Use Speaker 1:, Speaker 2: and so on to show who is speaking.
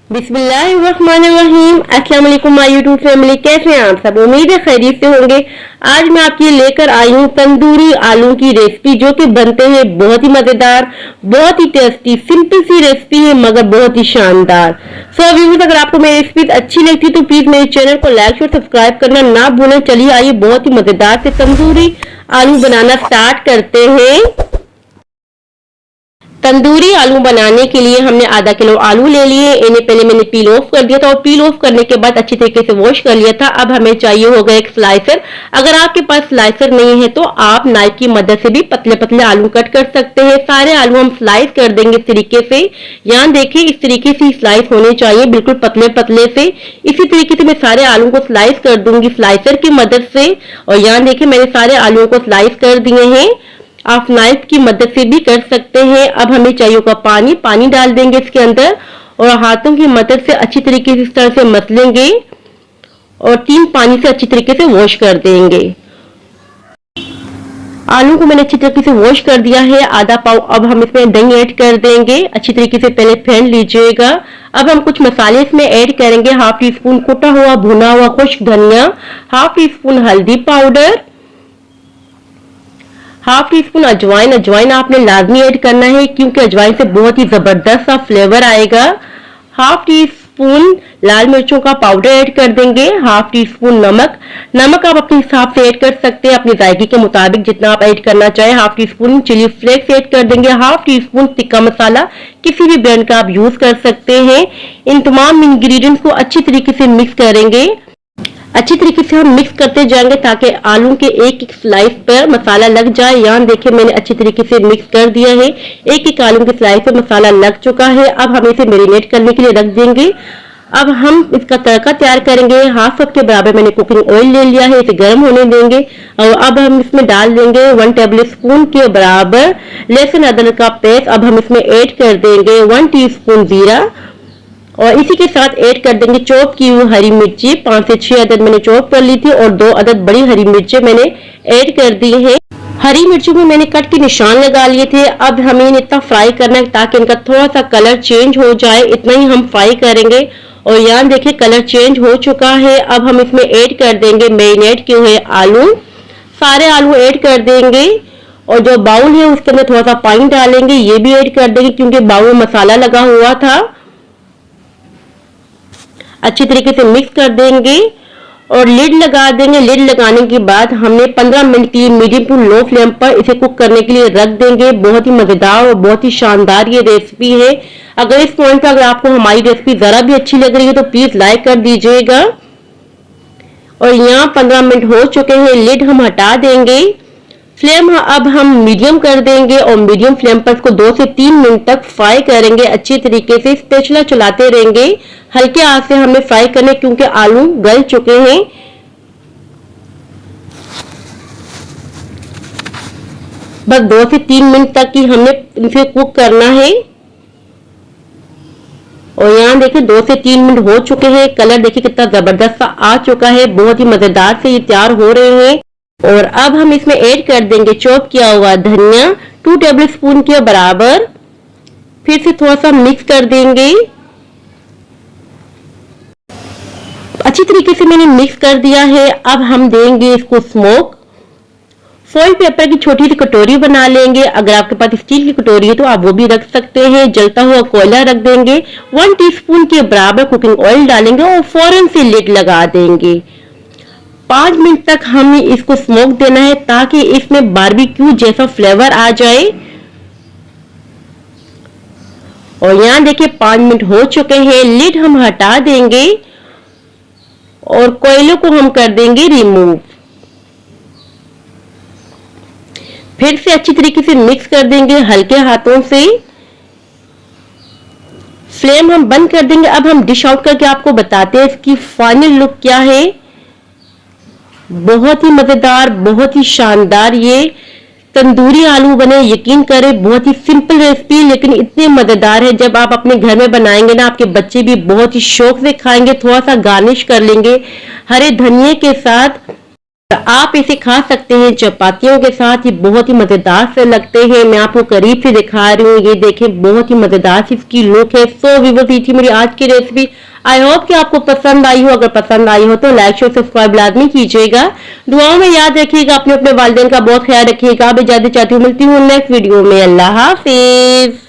Speaker 1: बिस्मिल्लाहिर्रहमानिर्रहीम। अस्सलाम वालेकुम माय यूट्यूब फैमिली, कैसे हैं आप सब? उम्मीद है खैरियत से होंगे। आज मैं आपके लिए लेकर आई हूँ तंदूरी आलू की रेसिपी, जो कि बनते हैं बहुत ही मजेदार, बहुत ही टेस्टी। सिंपल सी रेसिपी है मगर बहुत ही शानदार। सो व्यूअर्स, अगर आपको मेरी रेसिपी अच्छी लगती तो प्लीज मेरे चैनल को लाइक और सब्सक्राइब करना ना भूलें। चलिए आइए बहुत ही मजेदार से तंदूरी आलू बनाना स्टार्ट करते हैं। तंदूरी आलू बनाने के लिए हमने आधा किलो आलू ले लिए। इन्हें पहले मैंने पील ऑफ कर दिया था और पील ऑफ करने के बाद अच्छी तरीके से वॉश कर लिया था। अब हमें चाहिए होगा एक स्लाइसर। अगर आपके पास स्लाइसर नहीं है तो आप नाइफ की मदद से भी पतले पतले आलू कट कर सकते हैं। सारे आलू हम स्लाइस कर देंगे इस तरीके से। यहाँ देखिए इस तरीके से स्लाइस होने चाहिए, बिल्कुल पतले पतले से। इसी तरीके से मैं सारे आलू को स्लाइस कर दूंगी स्लाइसर की मदद से। और यहाँ देखिए मैंने सारे आलूओं को स्लाइस कर दिए हैं। आप नाइफ की मदद से भी कर सकते हैं। अब हमें चाहिए होगा पानी। पानी डाल देंगे इसके अंदर और हाथों की मदद से अच्छी तरीके से इस तरह से मसलेंगे और 3 पानी से अच्छी तरीके से वॉश कर देंगे। आलू को मैंने अच्छी तरीके से वॉश कर दिया है, आधा पाव। अब हम इसमें दही ऐड कर देंगे, अच्छी तरीके से पहले फेंट लीजिएगा। अब हम कुछ मसाले इसमें ऐड करेंगे। हाफ टी स्पून कुटा हुआ भुना हुआ खुश्क धनिया, हाफ टी स्पून हल्दी पाउडर, हाफ टी स्पून अजवाइन। अजवाइन आपने लाजमी ऐड करना है क्योंकि अजवाइन से बहुत ही जबरदस्त सा फ्लेवर आएगा। हाफ टी स्पून लाल मिर्चों का पाउडर ऐड कर देंगे। हाफ टी स्पून नमक। नमक आप अपने हिसाब से ऐड कर सकते हैं, अपने जायके के मुताबिक जितना आप ऐड करना चाहें। Half teaspoon chilli flakes add कर देंगे। Half teaspoon tikka masala, किसी भी ब्रांड का आप यूज कर सकते हैं। इन तमाम इंग्रेडिएंट्स को अच्छी तरीके से मिक्स करेंगे। अच्छी तरीके से हम मिक्स करते जाएंगे ताकि आलू के एक एक स्लाइस पर मसाला लग जाए। यहाँ देखिए मैंने अच्छी तरीके से मिक्स कर दिया है। एक एक आलू के स्लाइस पर मसाला लग चुका है। अब हम इसे मैरिनेट करने के लिए रख देंगे। अब हम इसका तड़का तैयार करेंगे। हाफ कप के बराबर मैंने कुकिंग ऑयल ले लिया है, इसे गर्म होने देंगे। और अब हम इसमें डाल देंगे 1 टेबल स्पून के बराबर लहसुन अदरक का पेस्ट। अब हम इसमें ऐड कर देंगे 1 टीस्पून जीरा और इसी के साथ ऐड कर देंगे चॉप की हुई हरी मिर्ची। 5 से 6 अदद मैंने चॉप कर ली थी और 2 अदद बड़ी हरी मिर्चें मैंने ऐड कर दी है। हरी मिर्चों में मैंने कट के निशान लगा लिए थे। अब हमें इतना फ्राई करना है ताकि इनका थोड़ा सा कलर चेंज हो जाए, इतना ही हम फ्राई करेंगे। और यहाँ देखिए कलर चेंज हो चुका है। अब हम इसमें ऐड कर देंगे मैरिनेट किए हुए आलू। सारे आलू ऐड कर देंगे और जो बाउल है उसके अंदर थोड़ा सा पानी डालेंगे, ये भी ऐड कर देंगे क्योंकि बाउल में मसाला लगा हुआ था। अच्छी तरीके से मिक्स कर देंगे और लिड लगा देंगे। लिड लगाने के बाद हमने 15 मिनट के लिए मीडियम टू लो फ्लेम पर इसे कुक करने के लिए रख देंगे। बहुत ही मजेदार और बहुत ही शानदार ये रेसिपी है। अगर इस पॉइंट पर अगर आपको हमारी रेसिपी जरा भी अच्छी लग रही है तो प्लीज लाइक कर दीजिएगा। और यहाँ 15 मिनट हो चुके हैं, लिड हम हटा देंगे। फ्लेम अब हम मीडियम कर देंगे और मीडियम फ्लेम पर इसको 2 से 3 मिनट तक फ्राई करेंगे। अच्छी तरीके से स्पैचुला चलाते रहेंगे, हल्के आंच से हमें फ्राई करने क्योंकि आलू गल चुके हैं। बस 2 से 3 मिनट तक ही हमने इसे कुक करना है। और यहाँ देखिए 2 से 3 मिनट हो चुके हैं। कलर देखिए कितना जबरदस्त सा आ चुका है, बहुत ही मजेदार से ये तैयार हो रहे हैं। और अब हम इसमें ऐड कर देंगे चॉप किया हुआ धनिया 2 टेबल स्पून के बराबर। फिर से थोड़ा सा मिक्स कर देंगे। अच्छी तरीके से मैंने मिक्स कर दिया है। अब हम देंगे इसको स्मोक। फॉइल पेपर की छोटी सी कटोरी बना लेंगे। अगर आपके पास स्टील की कटोरी है तो आप वो भी रख सकते हैं। जलता हुआ कोयला रख देंगे। 1 टीस्पून के बराबर कुकिंग ऑयल डालेंगे और फौरन से लिड लगा देंगे। 5 मिनट तक हमें इसको स्मोक देना है ताकि इसमें बारबेक्यू जैसा फ्लेवर आ जाए। और यहाँ देखिए 5 मिनट हो चुके हैं, लिड हम हटा देंगे और कोयले को हम कर देंगे रिमूव। फिर से अच्छी तरीके से मिक्स कर देंगे हल्के हाथों से। फ्लेम हम बंद कर देंगे। अब हम डिश आउट करके आपको बताते हैं इसकी फाइनल लुक क्या है। बहुत ही मजेदार, बहुत ही शानदार ये तंदूरी आलू बने। यकीन करें बहुत ही सिंपल रेसिपी लेकिन इतने मजेदार है। जब आप अपने घर में बनाएंगे ना, आपके बच्चे भी बहुत ही शौक से खाएंगे। थोड़ा सा गार्निश कर लेंगे हरे धनिये के साथ। आप इसे खा सकते हैं चपातियों के साथ। ये बहुत ही मजेदार से लगते हैं। मैं आपको करीब से दिखा रही हूँ, ये देखें बहुत ही मजेदार सी इसकी लुक है। सो व्यूअर्स, ये थी मेरी आज की रेसिपी। आई होप कि आपको पसंद आई हो। अगर पसंद आई हो तो लाइक शेयर सब्सक्राइब लाजमी कीजिएगा। दुआओं में याद रखिएगा, अपने वालिदैन का बहुत ख्याल रखिएगा। अब इजाजत चाहती हूँ, मिलती हूँ नेक्स्ट वीडियो में। अल्लाह हाफिज।